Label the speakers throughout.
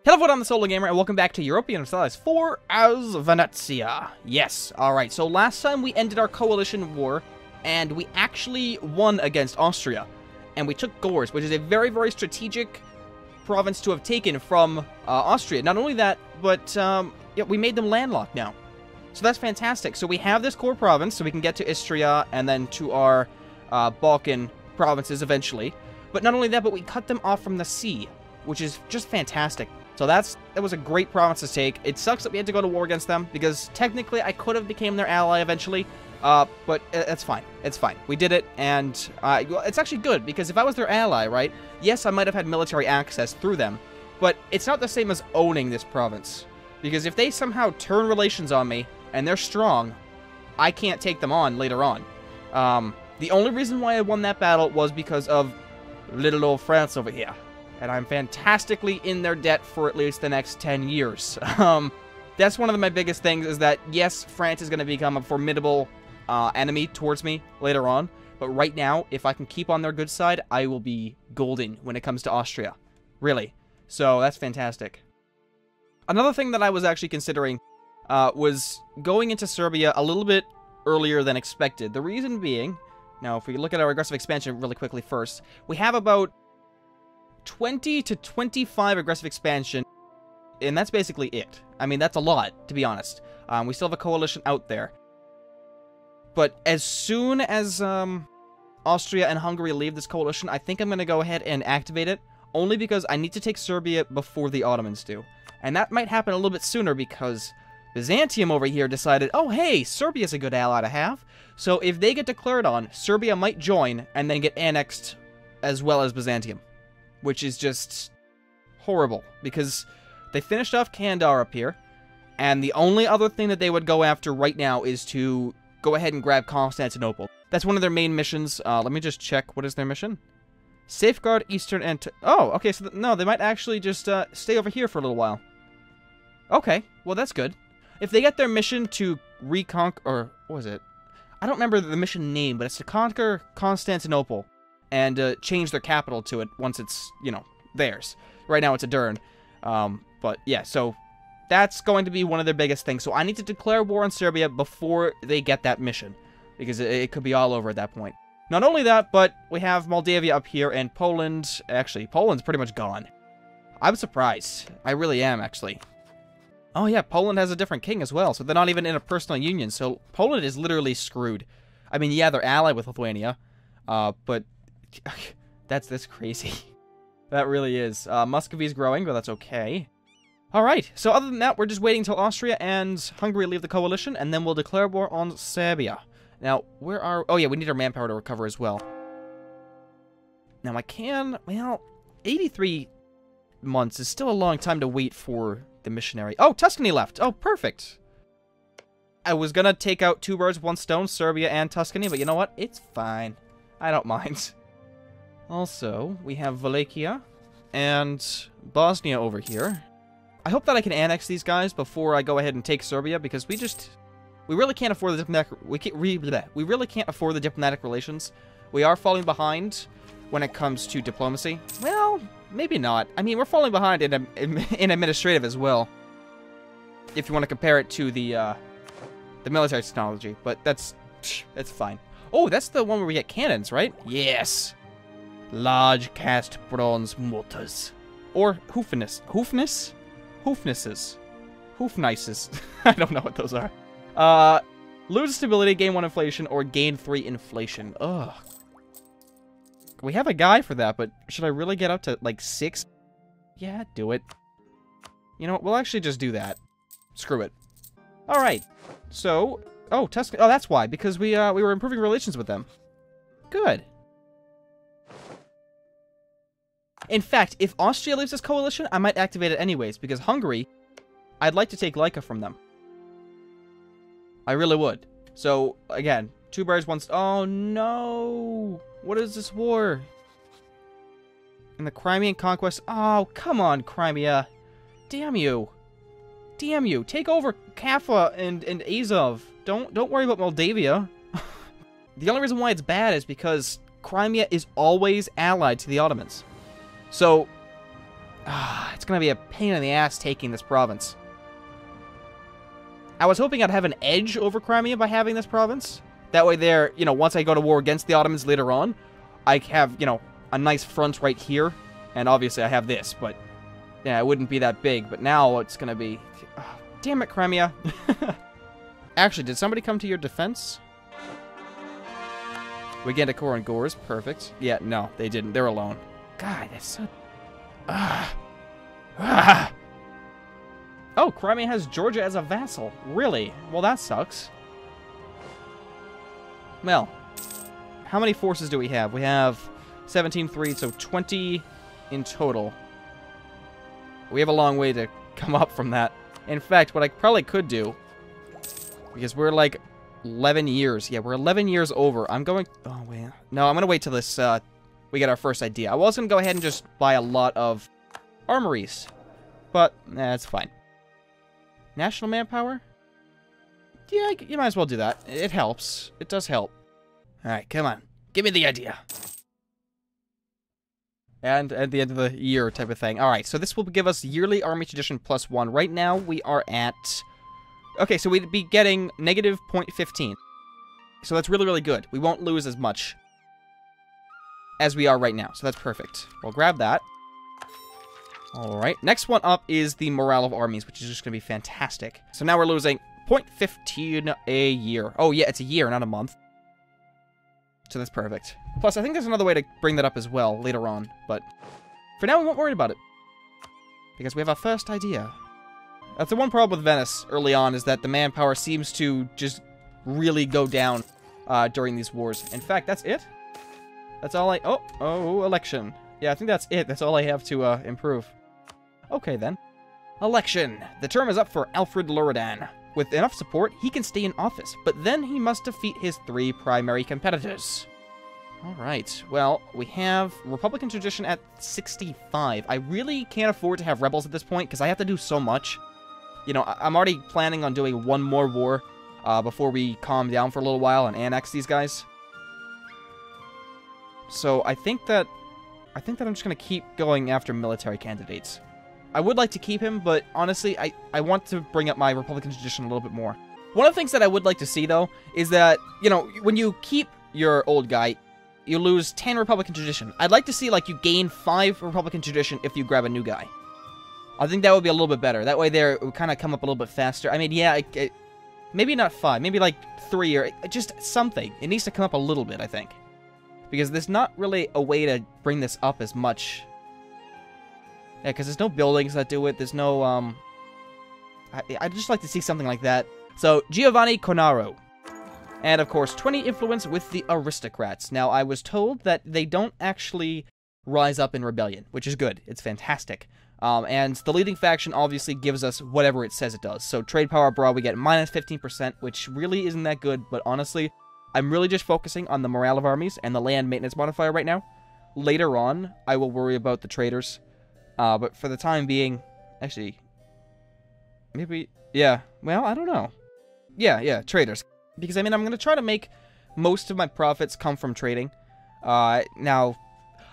Speaker 1: Hello everyone, I'm the Solo Gamer, and welcome back to Europa Universalis IV as Venezia. Yes, alright, so last time we ended our coalition war, and we actually won against Austria. And we took Gors, which is a very, very strategic province to have taken from Austria. Not only that, but yeah, we made them landlocked now. So that's fantastic. So we have this core province, so we can get to Istria, and then to our Balkan provinces eventually. But not only that, but we cut them off from the sea, which is just fantastic. So that was a great province to take. It sucks that we had to go to war against them, because technically I could have became their ally eventually, but it's fine. It's fine. We did it, and well, it's actually good, because if I was their ally, right, yes, I might have had military access through them, but it's not the same as owning this province, because if they somehow turn relations on me, and they're strong, I can't take them on later on. The only reason why I won that battle was because of little old France over here. And I'm fantastically in their debt for at least the next 10 years. That's one of my biggest things, is that, yes, France is going to become a formidable enemy towards me later on. But right now, if I can keep on their good side, I will be golden when it comes to Austria. Really. So, that's fantastic. Another thing that I was actually considering was going into Serbia a little bit earlier than expected. The reason being, now if we look at our aggressive expansion really quickly first, we have about 20 to 25 aggressive expansion, and that's basically it. I mean, that's a lot, to be honest. We still have a coalition out there. But as soon as Austria and Hungary leave this coalition, I think I'm going to go ahead and activate it, only because I need to take Serbia before the Ottomans do. And that might happen a little bit sooner, because Byzantium over here decided, oh hey, Serbia's a good ally to have. So if they get declared on, Serbia might join, and then get annexed as well as Byzantium. Which is just horrible, because they finished off Kandar up here, and the only other thing that they would go after right now is to go ahead and grab Constantinople. That's one of their main missions. Let me just check. What is their mission? Safeguard Eastern and... Oh, okay, so no, they might actually just stay over here for a little while. Okay, well, that's good. If they get their mission to reconquer... Or, what was it? I don't remember the mission name, but it's to conquer Constantinople. And change their capital to it once it's, you know, theirs. Right now it's Adern. But yeah, so that's going to be one of their biggest things. So I need to declare war on Serbia before they get that mission, because it could be all over at that point. Not only that, but we have Moldavia up here, and Poland. Actually, Poland's pretty much gone. I'm surprised. I really am, actually. Oh yeah, Poland has a different king as well, so they're not even in a personal union. So Poland is literally screwed. I mean, yeah, they're allied with Lithuania, but... That's crazy. That really is. Muscovy's growing, but that's okay. Alright, so other than that, we're just waiting until Austria and Hungary leave the coalition, and then we'll declare war on Serbia. Now, where are... Oh yeah, we need our manpower to recover as well. Now, I can... Well, 83 months is still a long time to wait for the missionary. Oh, Tuscany left! Oh, perfect! I was gonna take out 2 birds, 1 stone, Serbia and Tuscany, but you know what? It's fine. I don't mind. Also, we have Wallachia and Bosnia over here. I hope that I can annex these guys before I go ahead and take Serbia, because we really can't afford the diplomatic... We really can't afford the diplomatic relations. We are falling behind when it comes to diplomacy. Well, maybe not. I mean, we're falling behind in administrative as well, if you want to compare it to the military technology. But that's fine. Oh, that's the one where we get cannons, right? Yes. Large cast bronze mortars. Or hoofness. Hoofness? Hoofnesses. Hoofnices. I don't know what those are. Lose stability, gain 1 inflation, or gain 3 inflation. Ugh. We have a guy for that, but should I really get up to, like, 6? Yeah, do it. You know what? We'll actually just do that. Screw it. Alright. So... Oh, Tuscany. Oh, that's why. Because we were improving relations with them. Good. In fact, if Austria leaves this coalition, I might activate it anyways, because Hungary, I'd like to take Laika from them. I really would. So, again, 2 birds, 1 Oh, no! What is this war? And the Crimean conquest... Oh, come on, Crimea. Damn you. Damn you. Take over Kaffa and Azov. Don't worry about Moldavia. The only reason why it's bad is because Crimea is always allied to the Ottomans. So, It's gonna be a pain in the ass taking this province. I was hoping I'd have an edge over Crimea by having this province. That way there, you know, once I go to war against the Ottomans later on, I have, you know, a nice front right here. And obviously I have this, but yeah, it wouldn't be that big. But now it's gonna be... Oh, damn it, Crimea. Actually, did somebody come to your defense? We get a core and Gores. Perfect. Yeah, no, they didn't. They're alone. God, that's so... Oh, Crimea has Georgia as a vassal. Really? Well, that sucks. Well, how many forces do we have? We have 17-3, so 20 in total. We have a long way to come up from that. In fact, what I probably could do, because we're like 11 years. Yeah, we're 11 years over. I'm going... Oh, wait. No, I'm going to wait till this, we get our first idea. I was going to go ahead and just buy a lot of armories. But, that's fine. National manpower? Yeah, you might as well do that. It helps. It does help. Alright, come on. Give me the idea. And at the end of the year type of thing. Alright, so this will give us yearly army tradition +1. Right now, we are at... Okay, so we'd be getting negative 0.15. So that's really, really good. We won't lose as much as we are right now. So that's perfect. We'll grab that. Alright, next one up is the morale of armies, which is just going to be fantastic. So now we're losing 0.15 a year. Oh yeah, it's a year, not a month. So that's perfect. Plus, I think there's another way to bring that up as well later on. But for now, we won't worry about it. Because we have our first idea. That's the one problem with Venice early on, is that the manpower seems to just really go down during these wars. In fact, that's it. That's all I... Oh, election. Yeah, I think that's it. That's all I have to improve. Okay, then. Election. The term is up for Alfred Luridan. With enough support, he can stay in office, but then he must defeat his 3 primary competitors. Alright, well, we have Republican tradition at 65. I really can't afford to have rebels at this point, because I have to do so much. You know, I'm already planning on doing one more war before we calm down for a little while and annex these guys. So I think that I'm just going to keep going after military candidates. I would like to keep him, but honestly, I want to bring up my Republican tradition a little bit more. One of the things that I would like to see, though, is that, you know, when you keep your old guy, you lose 10 Republican tradition. I'd like to see, like, you gain 5 Republican tradition if you grab a new guy. I think that would be a little bit better. That way there, it would kind of come up a little bit faster. I mean, yeah, maybe not 5, maybe like 3 or just something. It needs to come up a little bit, I think. Because there's not really a way to bring this up as much. Yeah, because there's no buildings that do it. There's no, I'd just like to see something like that. So, Giovanni Cornaro. And, of course, 20 influence with the aristocrats. Now, I was told that they don't actually rise up in rebellion, which is good. It's fantastic. And the leading faction obviously gives us whatever it says it does. So, trade power abroad, we get minus 15%, which really isn't that good. But, honestly, I'm really just focusing on the morale of armies and the land maintenance modifier right now. Later on, I will worry about the traders. But for the time being, actually, maybe, yeah, well, I don't know. Yeah, traders. Because, I mean, I'm going to try to make most of my profits come from trading. Now,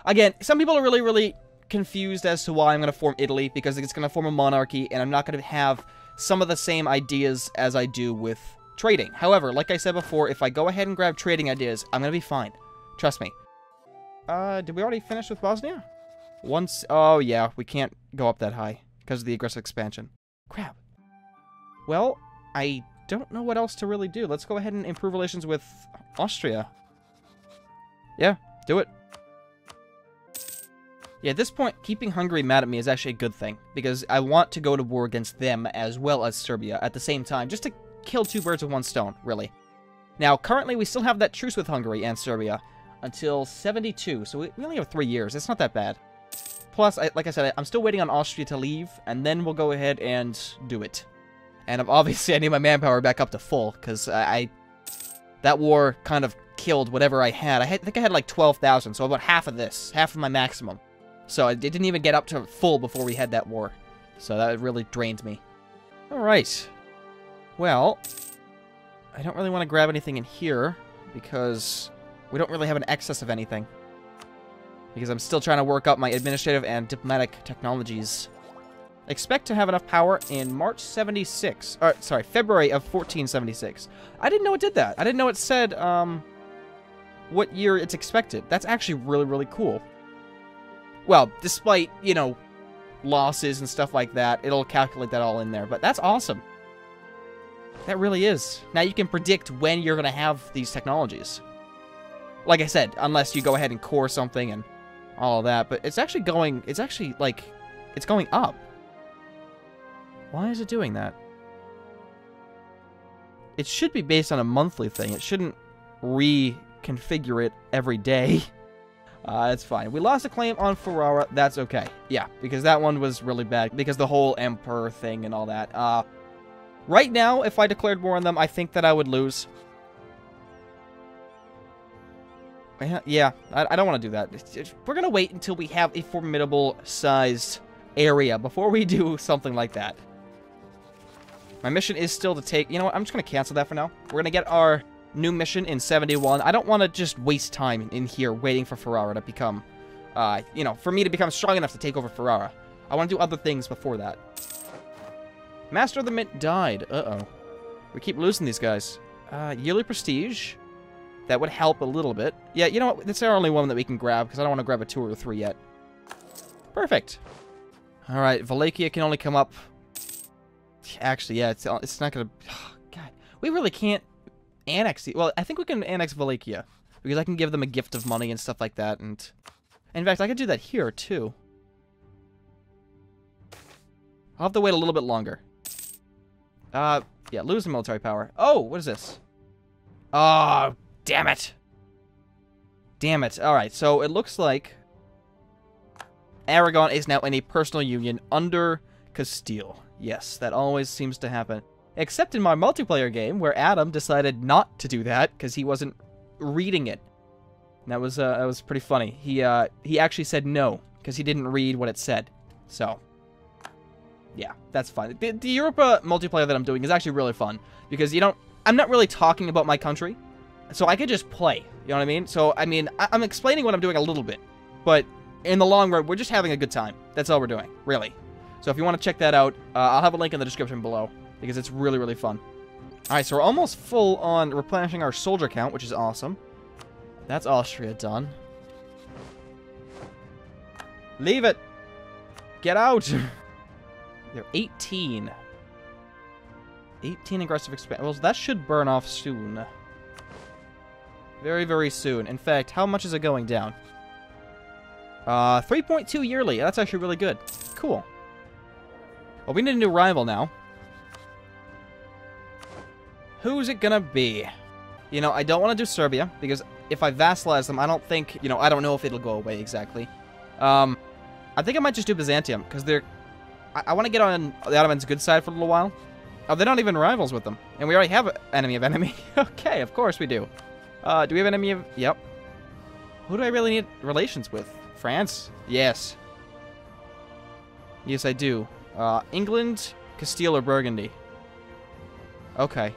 Speaker 1: again, some people are really, really confused as to why I'm going to form Italy, because it's going to form a monarchy, and I'm not going to have some of the same ideas as I do with trading. However, like I said before, if I go ahead and grab trading ideas, I'm going to be fine. Trust me. Did we already finish with Bosnia? Oh yeah, we can't go up that high because of the aggressive expansion. Crap. Well, I don't know what else to really do. Let's go ahead and improve relations with Austria. Yeah, do it. Yeah, at this point, keeping Hungary mad at me is actually a good thing, because I want to go to war against them as well as Serbia at the same time, just to kill 2 birds with 1 stone, really. Now, currently, we still have that truce with Hungary and Serbia until 72, so we only have 3 years. It's not that bad. Plus, like I said, I'm still waiting on Austria to leave, and then we'll go ahead and do it. And obviously, I need my manpower back up to full, because that war kind of killed whatever I had. I think I had like 12,000, so about half of this, half of my maximum. So it didn't even get up to full before we had that war. So that really drained me. Alright. Well, I don't really want to grab anything in here, because we don't really have an excess of anything. Because I'm still trying to work up my administrative and diplomatic technologies. Expect to have enough power in March 76. Sorry, February of 1476. I didn't know it did that. I didn't know it said, what year it's expected. That's actually really, really cool. Well, despite, you know, losses and stuff like that, it'll calculate that all in there. But that's awesome. That really is. Now you can predict when you're going to have these technologies. Like I said, unless you go ahead and core something and all of that. But it's actually going, it's going up. Why is it doing that? It should be based on a monthly thing. It shouldn't reconfigure it every day. It's fine. We lost a claim on Ferrara. That's okay. Yeah, because that one was really bad. Because the whole Emperor thing and all that. Right now, if I declared war on them, I think that I would lose. Yeah, I don't want to do that. We're going to wait until we have a formidable sized area before we do something like that. My mission is still to take... You know what? I'm just going to cancel that for now. We're going to get our new mission in 71. I don't want to just waste time in here waiting for Ferrara to become... you know, for me to become strong enough to take over Ferrara. I want to do other things before that. Master of the Mint died. Uh-oh. We keep losing these guys. Yearly prestige. That would help a little bit. Yeah, you know what? It's our only one that we can grab, because I don't want to grab a 2 or 3 yet. Perfect. Alright, Wallachia can only come up... Actually, yeah, it's not going to... Oh, God, we really can't annex... Well, I think we can annex Wallachia, because I can give them a gift of money and stuff like that, and... In fact, I could do that here, too. I'll have to wait a little bit longer. Yeah, lose the military power. Oh, what is this? Oh, damn it. Damn it. Alright, so it looks like Aragon is now in a personal union under Castile. Yes, that always seems to happen. Except in my multiplayer game, where Adam decided not to do that because he wasn't reading it. And that was pretty funny. He actually said no because he didn't read what it said. So, yeah, that's fine. The Europa multiplayer that I'm doing is actually really fun because I'm not really talking about my country, so I could just play. You know what I mean? So, I mean, I'm explaining what I'm doing a little bit, but in the long run, we're just having a good time. That's all we're doing, really. So if you want to check that out, I'll have a link in the description below, because it's really, really fun. Alright, so we're almost full on replenishing our soldier count, which is awesome. That's Austria done. Leave it! Get out! They're 18. 18 aggressive expansion. Well, that should burn off soon. Very, very soon. In fact, how much is it going down? 3.2 yearly. That's actually really good. Cool. Well, we need a new rival now. Who's it gonna be? You know, I don't want to do Serbia, because if I vassalize them, I don't think, you know, I don't know if it'll go away exactly. I think I might just do Byzantium, because they're... I want to get on the Ottomans' good side for a little while. Oh, they're not even rivals with them. And we already have an enemy of enemy. Okay, of course we do. Do we have an enemy of... Yep. Who do I really need relations with? France? Yes. Yes, I do. England, Castile, or Burgundy? Okay.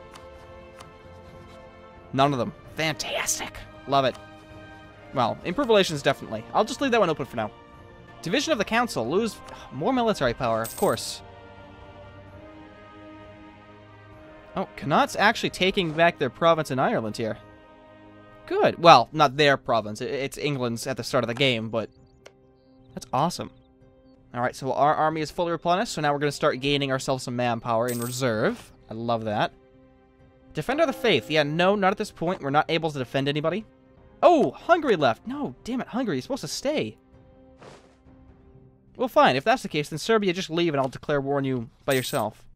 Speaker 1: None of them. Fantastic. Love it. Well, improved relations, definitely. I'll just leave that one open for now. Division of the Council. Lose more military power, of course. Oh, Connaught's actually taking back their province in Ireland here. Good. Well, not their province. It's England's at the start of the game, but that's awesome. Alright, so our army is fully replenished, so now we're going to start gaining ourselves some manpower in reserve. I love that. Defender of the Faith. Yeah, no, not at this point. We're not able to defend anybody. Oh, Hungary left. No, damn it, Hungary. You're supposed to stay. Well, fine. If that's the case, then Serbia, just leave and I'll declare war on you by yourself.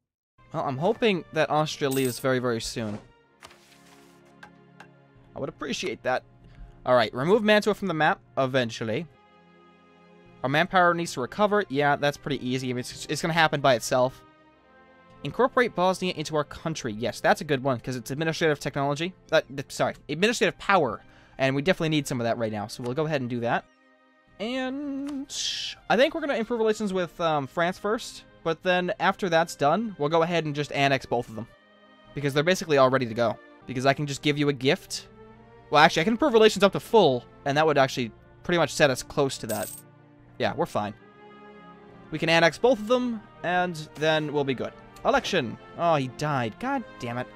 Speaker 1: Well, I'm hoping that Austria leaves very, very soon. I would appreciate that. Alright, remove Mantua from the map, eventually. Our manpower needs to recover. Yeah, that's pretty easy. I mean, it's going to happen by itself. Incorporate Bosnia into our country. Yes, that's a good one, because it's administrative technology. Sorry, administrative power. And we definitely need some of that right now, so we'll go ahead and do that. And I think we're going to improve relations with France first, but then after that's done, we'll go ahead and just annex both of them. Because they're basically all ready to go. Because I can just give you a gift. Well, actually, I can improve relations up to full, and that would actually pretty much set us close to that. Yeah, we're fine. We can annex both of them, and then we'll be good. Election! Oh, he died. God damn it.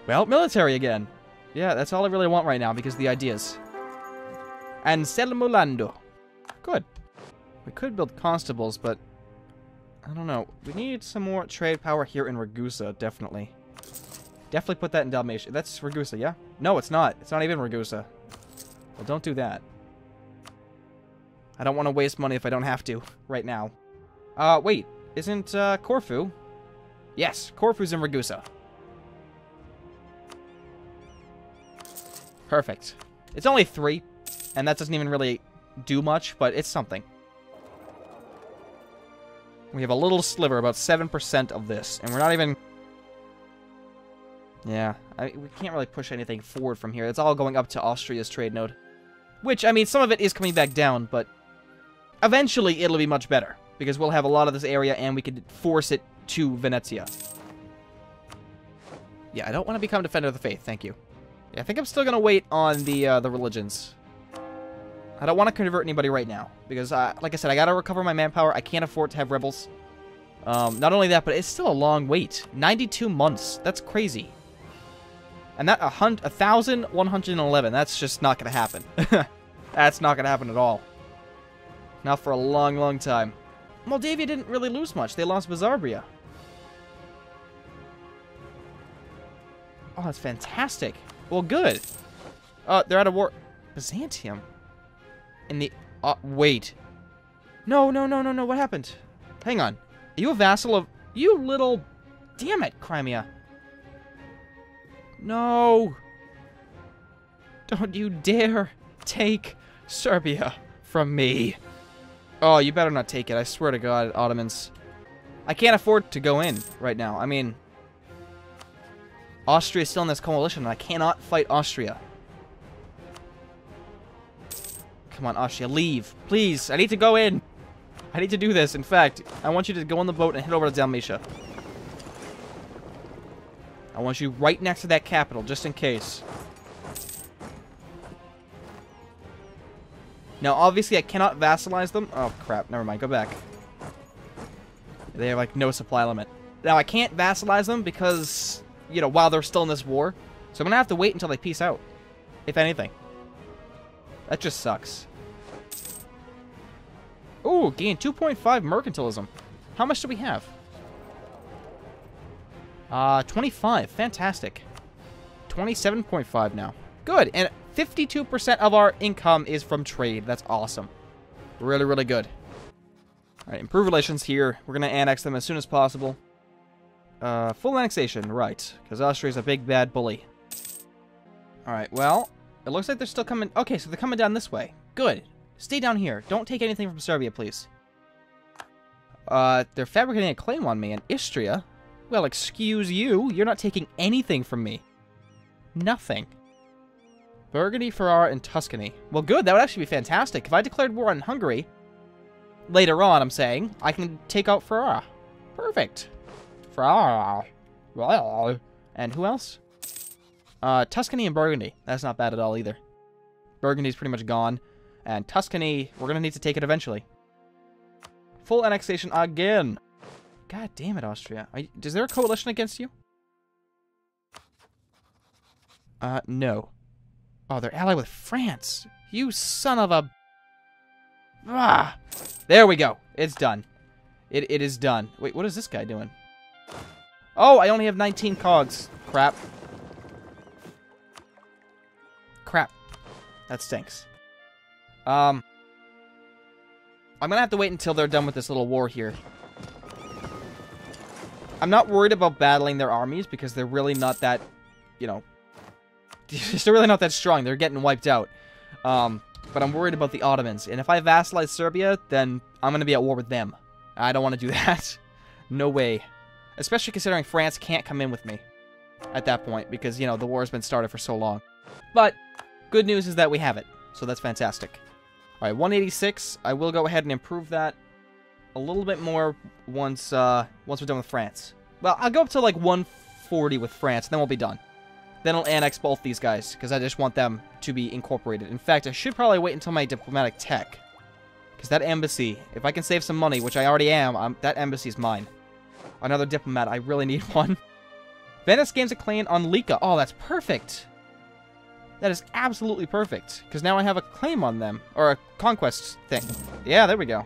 Speaker 1: Well, military again. Yeah, that's all I really want right now, because of the ideas. Anselmo. Good. We could build constables, but... I don't know. We need some more trade power here in Ragusa, definitely. Definitely put that in Dalmatia. That's Ragusa, yeah? No, it's not. It's not even Ragusa. Well, don't do that. I don't want to waste money if I don't have to right now. Wait. Isn't, Corfu? Yes, Corfu's in Ragusa. Perfect. It's only 3, and that doesn't even really do much, but it's something. We have a little sliver, about 7% of this, and we're not even... Yeah, we can't really push anything forward from here. It's all going up to Austria's trade node. Which, I mean, some of it is coming back down, but eventually it'll be much better, because we'll have a lot of this area, and we could force it to Venezia. Yeah, I don't want to become Defender of the Faith, thank you. Yeah, I think I'm still going to wait on the religions. I don't want to convert anybody right now, because, like I said, I got to recover my manpower. I can't afford to have rebels. Not only that, but it's still a long wait. 92 months. That's crazy. And that 1,111. That's just not going to happen. That's not going to happen at all. Not for a long, long time. Moldavia didn't really lose much. They lost Bazarbia. Oh, that's fantastic. Well, good. They're out of war. Byzantium. In the... wait. No. What happened? Hang on. Are you a vassal of... You little... Damn it, Crimea. No. Don't you dare take Serbia from me. Oh, you better not take it. I swear to God, Ottomans. I can't afford to go in right now. I mean... Austria's still in this coalition, and I cannot fight Austria. Come on, Austria, leave. Please, I need to go in. I need to do this. In fact, I want you to go on the boat and head over to Dalmatia. I want you right next to that capital, just in case. Now, obviously, I cannot vassalize them. Oh, crap. Never mind. Go back. They have, like, no supply limit. Now, I can't vassalize them because, you know, while they're still in this war. So I'm going to have to wait until they peace out. If anything. That just sucks. Ooh, gain 2.5 mercantilism. How much do we have? 25. Fantastic. 27.5 now. Good. And 52% of our income is from trade. That's awesome. Really, really good. Alright, improve relations here. We're going to annex them as soon as possible. Full annexation, right. Because Austria's a big, bad bully. Alright, well, it looks like they're still coming... Okay, so they're coming down this way. Good. Stay down here. Don't take anything from Serbia, please. They're fabricating a claim on me in Istria. Well, excuse you. You're not taking anything from me. Nothing. Burgundy, Ferrara, and Tuscany. Well, good. That would actually be fantastic. If I declared war on Hungary, later on, I'm saying, I can take out Ferrara. Perfect. Ferrara. And who else? Tuscany and Burgundy. That's not bad at all either. Burgundy's pretty much gone. And Tuscany, we're going to need to take it eventually. Full annexation again. God damn it, Austria. Is there a coalition against you? No. Oh, they're allied with France. You son of a... Ah! There we go. It's done. It is done. Wait, what is this guy doing? Oh, I only have 19 cogs. Crap. Crap. That stinks. I'm gonna have to wait until they're done with this little war here. I'm not worried about battling their armies because they're really not that, you know... They're really not that strong. They're getting wiped out. But I'm worried about the Ottomans. And if I vassalize Serbia, then I'm going to be at war with them. I don't want to do that. No way. Especially considering France can't come in with me at that point. Because, you know, the war has been started for so long. But good news is that we have it. So that's fantastic. Alright, 186. I will go ahead and improve that a little bit more once we're done with France. Well, I'll go up to like 140 with France, and then we'll be done. Then I'll annex both these guys, because I just want them to be incorporated. In fact, I should probably wait until my diplomatic tech. Because that embassy, if I can save some money, which I already am, that embassy is mine. Another diplomat, I really need one. Venice gains a claim on Lika. Oh, that's perfect. That is absolutely perfect. Because now I have a claim on them. Or a conquest thing. Yeah, there we go.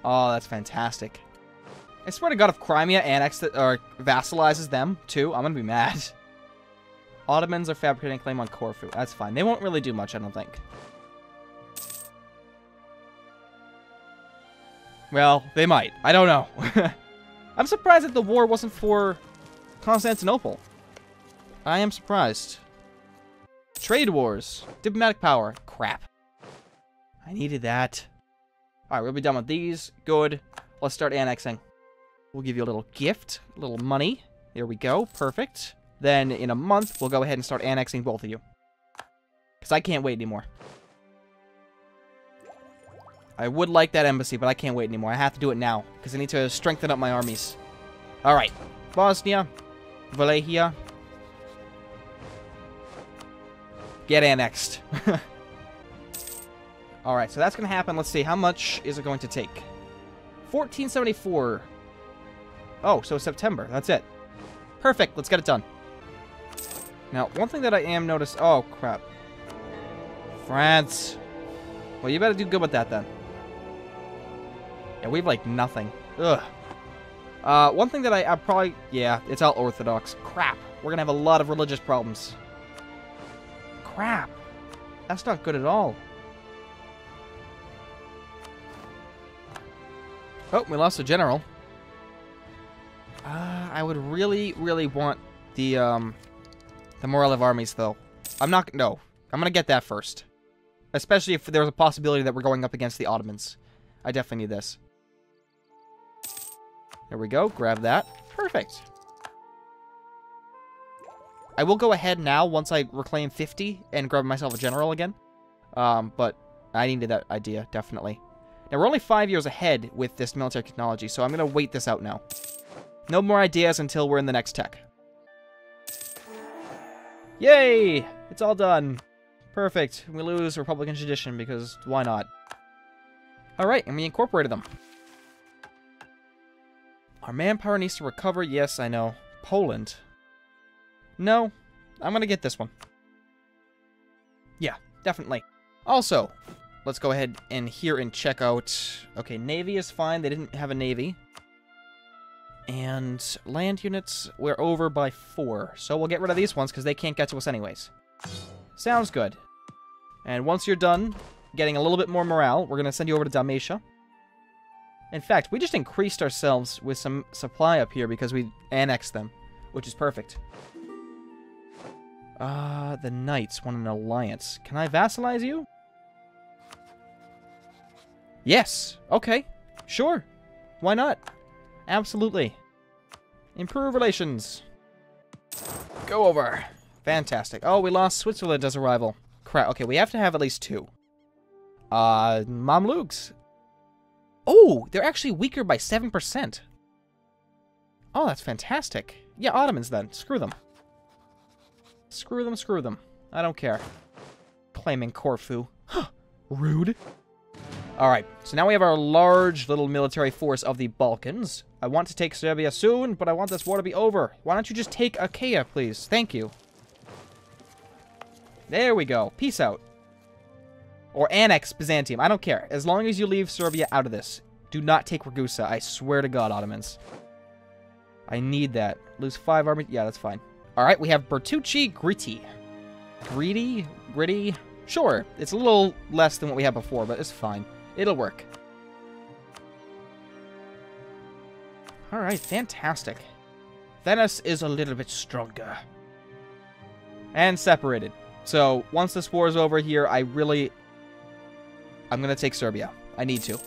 Speaker 1: Oh, that's fantastic. I swear to God, if Crimea or vassalizes them, too, I'm going to be mad. Ottomans are fabricating a claim on Corfu. That's fine. They won't really do much, I don't think. Well, they might. I don't know. I'm surprised that the war wasn't for Constantinople. I am surprised. Trade wars. Diplomatic power. Crap. I needed that. Alright, we'll be done with these. Good. Let's start annexing. We'll give you a little gift. A little money. There we go. Perfect. Then, in a month, we'll go ahead and start annexing both of you. Because I can't wait anymore. I would like that embassy, but I can't wait anymore. I have to do it now. Because I need to strengthen up my armies. Alright. Bosnia. Wallachia. Get annexed. Alright, so that's going to happen. Let's see. How much is it going to take? 1474. Oh, so September. That's it. Perfect. Let's get it done. Now, one thing that I am noticed... Oh, crap. France. Well, you better do good with that, then. Yeah, we have, like, nothing. Ugh. One thing that I probably... Yeah, it's all Orthodox. Crap. We're gonna have a lot of religious problems. Crap. That's not good at all. Oh, we lost a general. I would really, really want the morale of armies, though. No. I'm gonna get that first. Especially if there's a possibility that we're going up against the Ottomans. I definitely need this. There we go. Grab that. Perfect. I will go ahead now once I reclaim 50 and grab myself a general again. But I needed that idea, definitely. Now, we're only 5 years ahead with this military technology, so I'm going to wait this out now. No more ideas until we're in the next tech. Yay! It's all done. Perfect. We lose Republican tradition because why not? Alright, and we incorporated them. Our manpower needs to recover. Yes, I know. Poland. No, I'm going to get this one. Yeah, definitely. Also, let's go ahead and here and check out... Okay, Navy is fine. They didn't have a Navy. And land units, we're over by 4. So we'll get rid of these ones because they can't get to us anyways. Sounds good. And once you're done getting a little bit more morale, we're going to send you over to Dalmatia. In fact, we just increased ourselves with some supply up here because we annexed them, which is perfect. The Knights want an alliance. Can I vassalize you? Yes. Okay. Sure. Why not? Absolutely. Improve relations. Go over. Fantastic. Oh, we lost Switzerland as a rival. Crap. Okay, we have to have at least 2. Mamluks. Oh, they're actually weaker by 7%. Oh, that's fantastic. Yeah, Ottomans then. Screw them. Screw them, screw them. I don't care. Claiming Corfu. Rude. Alright, so now we have our large little military force of the Balkans. I want to take Serbia soon, but I want this war to be over. Why don't you just take Achaia, please? Thank you. There we go. Peace out. Or annex Byzantium. I don't care. As long as you leave Serbia out of this. Do not take Ragusa. I swear to God, Ottomans. I need that. Lose 5 armies. Yeah, that's fine. Alright, we have Bertucci Gritti. Greedy? Gritty? Sure. It's a little less than what we had before, but it's fine. It'll work. Alright, fantastic. Venice is a little bit stronger. And separated. So, once this war is over here, I'm going to take Serbia. I need to.